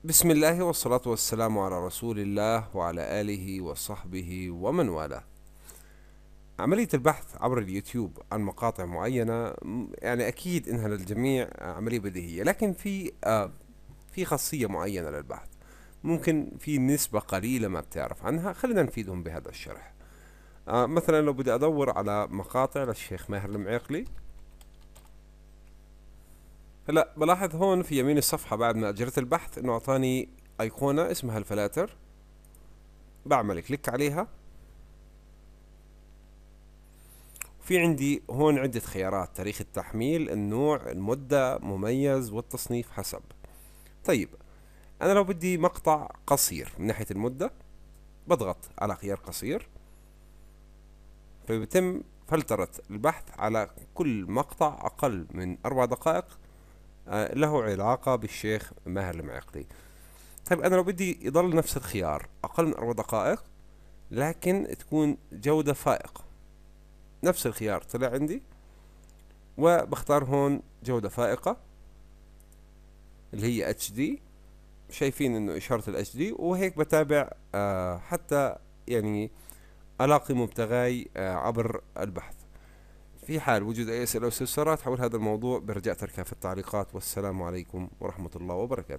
بسم الله والصلاة والسلام على رسول الله وعلى آله وصحبه ومن والاه. عملية البحث عبر اليوتيوب عن مقاطع معينة يعني أكيد إنها للجميع عملية بديهية، لكن في خاصية معينة للبحث. ممكن في نسبة قليلة ما بتعرف عنها، خلينا نفيدهم بهذا الشرح. مثلا لو بدي أدور على مقاطع للشيخ ماهر المعيقلي، هلا بلاحظ هون في يمين الصفحة بعد ما أجريت البحث إنه أعطاني أيقونة اسمها الفلاتر. بعمل كليك عليها، في عندي هون عدة خيارات: تاريخ التحميل، النوع، المدة، مميز، والتصنيف حسب. طيب، أنا لو بدي مقطع قصير من ناحية المدة بضغط على خيار قصير، فبيتم فلترة البحث على كل مقطع أقل من 4 دقائق له علاقة بالشيخ ماهر المعيقلي. طيب، أنا لو بدي يضل نفس الخيار أقل من 4 دقائق لكن تكون جودة فائقة، نفس الخيار طلع عندي وبختار هون جودة فائقة اللي هي HD. شايفين انه اشارة ال HD، وهيك بتابع حتى يعني الاقي مبتغاي عبر البحث. في حال وجود اي اسئلة او استفسارات حول هذا الموضوع برجع تركها في التعليقات. والسلام عليكم ورحمة الله وبركاته.